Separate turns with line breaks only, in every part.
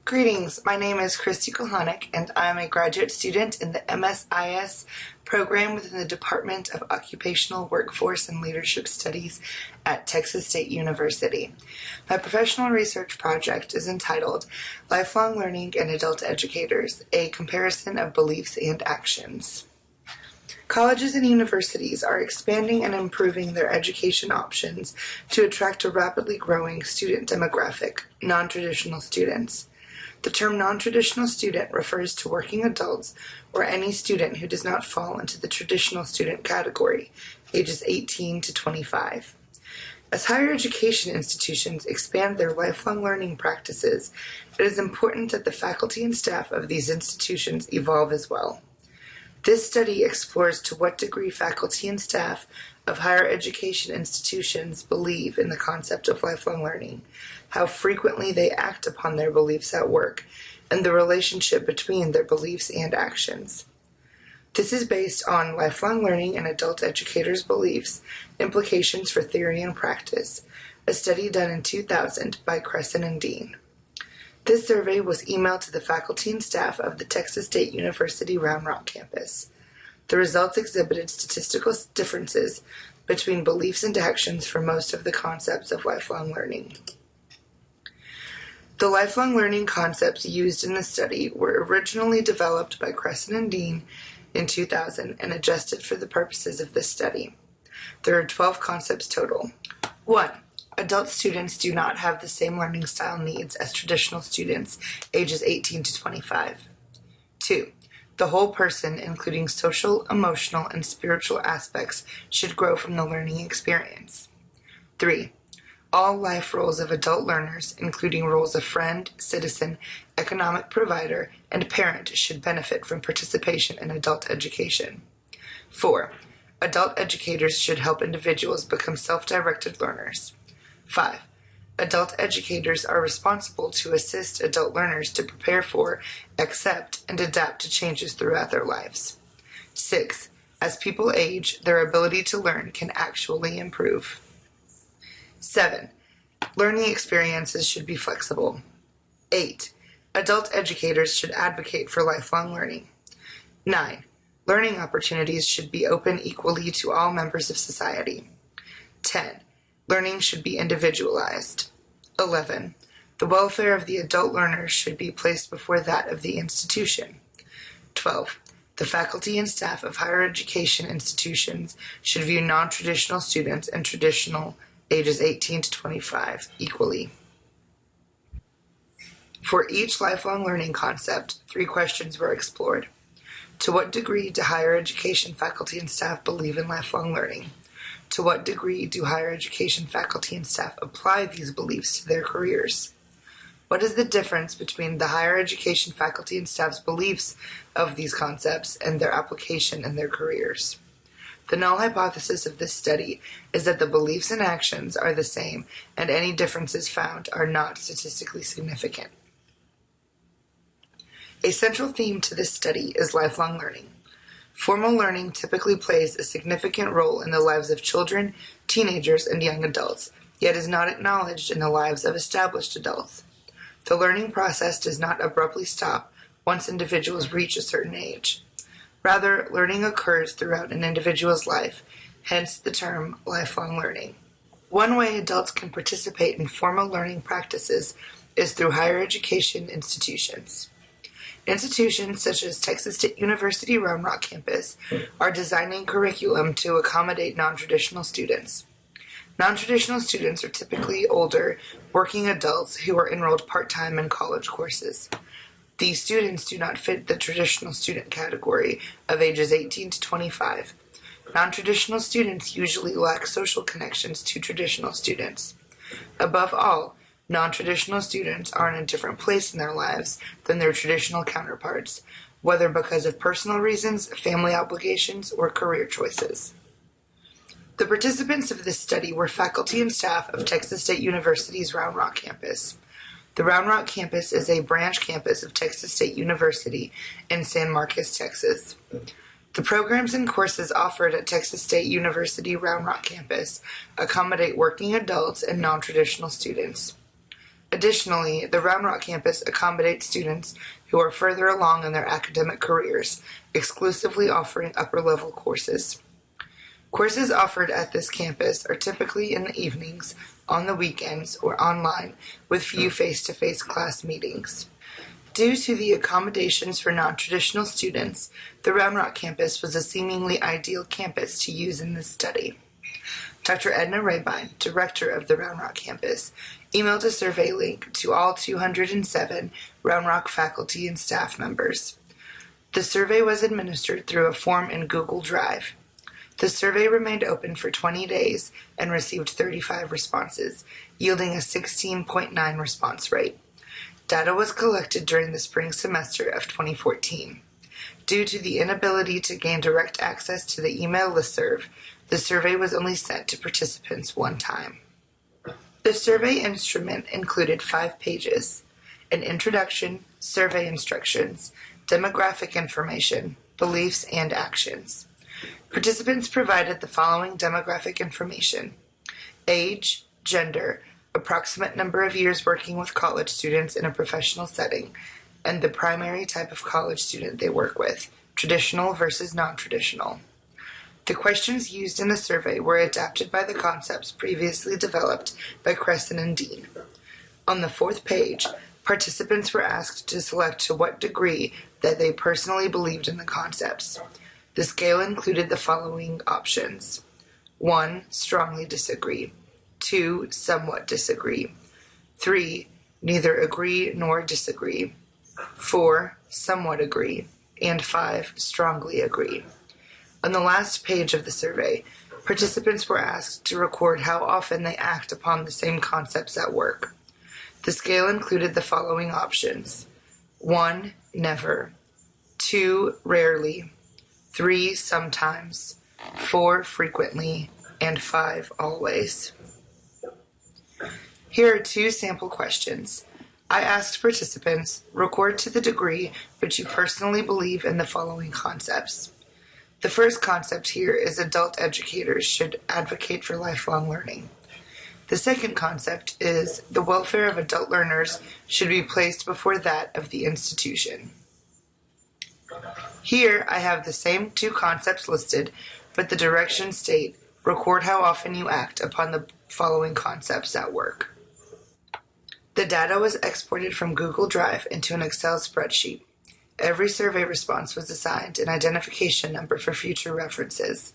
Greetings, my name is Kristy Kulhanek, and I am a graduate student in the MSIS program within the Department of Occupational Workforce and Leadership Studies at Texas State University. My professional research project is entitled Lifelong Learning and Adult Educators, a Comparison of Beliefs and Actions. Colleges and universities are expanding and improving their education options to attract a rapidly growing student demographic, non-traditional students. The term non-traditional student refers to working adults or any student who does not fall into the traditional student category, ages 18 to 25. As higher education institutions expand their lifelong learning practices, it is important that the faculty and staff of these institutions evolve as well. This study explores to what degree faculty and staff of higher education institutions believe in the concept of lifelong learning, how frequently they act upon their beliefs at work, and the relationship between their beliefs and actions. This is based on lifelong learning and adult educators' beliefs, implications for theory and practice, a study done in 2000 by Kristy and Dean. This survey was emailed to the faculty and staff of the Texas State University Round Rock campus. The results exhibited statistical differences between beliefs and actions for most of the concepts of lifelong learning. The lifelong learning concepts used in the study were originally developed by Kristy and Dean in 2000 and adjusted for the purposes of this study. There are 12 concepts total. 1. Adult students do not have the same learning style needs as traditional students, ages 18 to 25. 2. The whole person, including social, emotional, and spiritual aspects, should grow from the learning experience. 3. All life roles of adult learners, including roles of friend, citizen, economic provider, and parent, should benefit from participation in adult education. 4. Adult educators should help individuals become self-directed learners. 5. Adult educators are responsible to assist adult learners to prepare for, accept, and adapt to changes throughout their lives. 6. As people age, their ability to learn can actually improve. 7. Learning experiences should be flexible. 8. Adult educators should advocate for lifelong learning. 9. Learning opportunities should be open equally to all members of society. 10. Learning should be individualized. 11. The welfare of the adult learners should be placed before that of the institution. 12. The faculty and staff of higher education institutions should view non-traditional students and traditional ages 18 to 25 equally. For each lifelong learning concept, 3 questions were explored. To what degree do higher education faculty and staff believe in lifelong learning? To what degree do higher education faculty and staff apply these beliefs to their careers? What is the difference between the higher education faculty and staff's beliefs of these concepts and their application in their careers? The null hypothesis of this study is that the beliefs and actions are the same, and any differences found are not statistically significant. A central theme to this study is lifelong learning. Formal learning typically plays a significant role in the lives of children, teenagers, and young adults, yet is not acknowledged in the lives of established adults. The learning process does not abruptly stop once individuals reach a certain age. Rather, learning occurs throughout an individual's life, hence the term lifelong learning. One way adults can participate in formal learning practices is through higher education institutions. Institutions such as Texas State University Round Rock campus are designing curriculum to accommodate non-traditional students. Non-traditional students are typically older, working adults who are enrolled part-time in college courses. These students do not fit the traditional student category of ages 18 to 25. Non-traditional students usually lack social connections to traditional students. Above all, non-traditional students are in a different place in their lives than their traditional counterparts, whether because of personal reasons, family obligations, or career choices. The participants of this study were faculty and staff of Texas State University's Round Rock campus. The Round Rock campus is a branch campus of Texas State University in San Marcos, Texas. The programs and courses offered at Texas State University Round Rock campus accommodate working adults and non-traditional students. Additionally, the Round Rock campus accommodates students who are further along in their academic careers, exclusively offering upper-level courses. Courses offered at this campus are typically in the evenings, on the weekends, or online, with few face-to-face class meetings. Due to the accommodations for non-traditional students, the Round Rock campus was a seemingly ideal campus to use in this study. Dr. Edna Rabine, director of the Round Rock campus, emailed a survey link to all 207 Round Rock faculty and staff members. The survey was administered through a form in Google Drive. The survey remained open for 20 days and received 35 responses, yielding a 16.9 response rate. Data was collected during the spring semester of 2014. Due to the inability to gain direct access to the email listserv, the survey was only sent to participants one time. The survey instrument included 5 pages: an introduction, survey instructions, demographic information, beliefs, and actions. Participants provided the following demographic information: age, gender, approximate number of years working with college students in a professional setting, and the primary type of college student they work with, traditional versus non-traditional. The questions used in the survey were adapted by the concepts previously developed by Kristy and Dean. On the 4th page, participants were asked to select to what degree that they personally believed in the concepts. The scale included the following options: 1. Strongly disagree. 2. Somewhat disagree. 3. Neither agree nor disagree. 4. Somewhat agree. And 5. Strongly agree. On the last page of the survey, participants were asked to record how often they act upon the same concepts at work. The scale included the following options: 1. Never. 2. Rarely. 3. Sometimes. 4. Frequently. And 5. Always. Here are 2 sample questions. I asked participants, record to the degree which you personally believe in the following concepts. The first concept here is adult educators should advocate for lifelong learning. The second concept is the welfare of adult learners should be placed before that of the institution. Here I have the same 2 concepts listed, but the directions state, record how often you act upon the following concepts at work. The data was exported from Google Drive into an Excel spreadsheet. Every survey response was assigned an identification number for future references.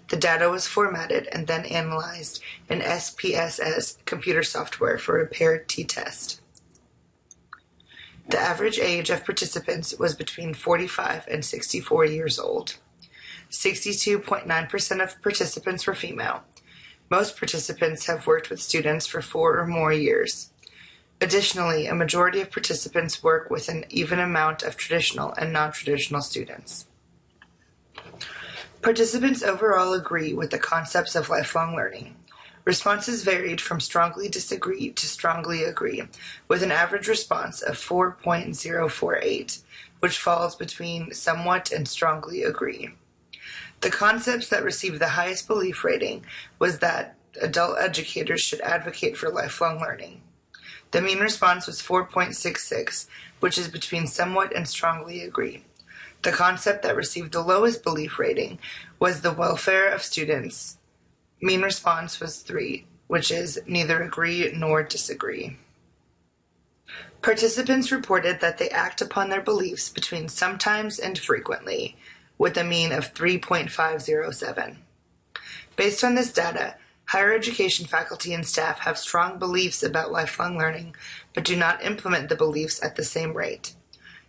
The data was formatted and then analyzed in SPSS computer software for a paired t-test. The average age of participants was between 45 and 64 years old. 62.9% of participants were female. Most participants have worked with students for 4 or more years. Additionally, a majority of participants work with an even amount of traditional and non-traditional students. Participants overall agree with the concepts of lifelong learning. Responses varied from strongly disagree to strongly agree, with an average response of 4.048, which falls between somewhat and strongly agree. The concepts that received the highest belief rating was that adult educators should advocate for lifelong learning. The mean response was 4.66, which is between somewhat and strongly agree. The concept that received the lowest belief rating was the welfare of students. Mean response was 3, which is neither agree nor disagree. Participants reported that they act upon their beliefs between sometimes and frequently, with a mean of 3.507. Based on this data, higher education faculty and staff have strong beliefs about lifelong learning, but do not implement the beliefs at the same rate.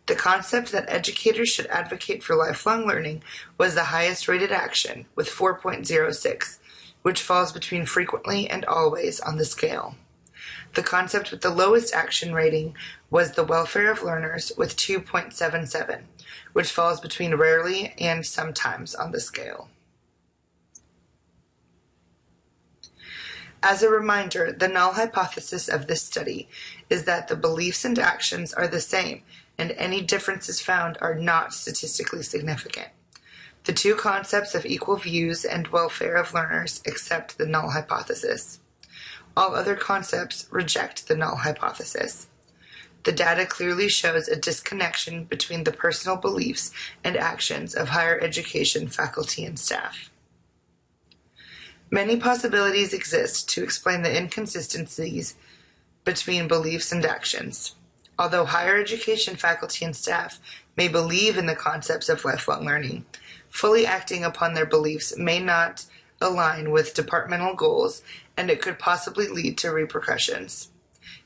The concept that educators should advocate for lifelong learning was the highest rated action, with 4.06, which falls between frequently and always on the scale. The concept with the lowest action rating was the welfare of learners, with 2.77, which falls between rarely and sometimes on the scale. As a reminder, the null hypothesis of this study is that the beliefs and actions are the same, and any differences found are not statistically significant. The 2 concepts of equal views and welfare of learners accept the null hypothesis. All other concepts reject the null hypothesis. The data clearly shows a disconnection between the personal beliefs and actions of higher education faculty and staff. Many possibilities exist to explain the inconsistencies between beliefs and actions. Although higher education faculty and staff may believe in the concepts of lifelong learning, fully acting upon their beliefs may not align with departmental goals, and it could possibly lead to repercussions.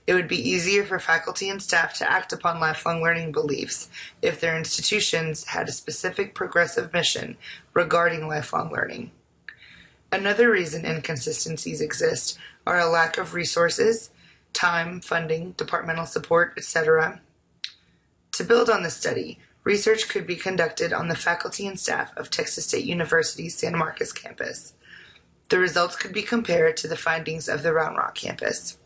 It would be easier for faculty and staff to act upon lifelong learning beliefs if their institutions had a specific progressive mission regarding lifelong learning. Another reason inconsistencies exist are a lack of resources, time, funding, departmental support, etc. To build on this study, research could be conducted on the faculty and staff of Texas State University's San Marcos campus. The results could be compared to the findings of the Round Rock campus.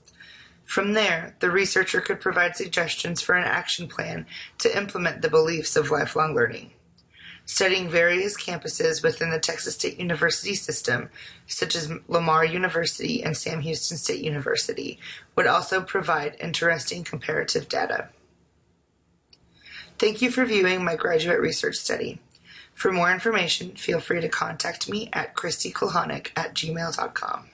From there, the researcher could provide suggestions for an action plan to implement the beliefs of lifelong learning. Studying various campuses within the Texas State University system, such as Lamar University and Sam Houston State University, would also provide interesting comparative data. Thank you for viewing my graduate research study. For more information, feel free to contact me at KristyKulhanek@gmail.com.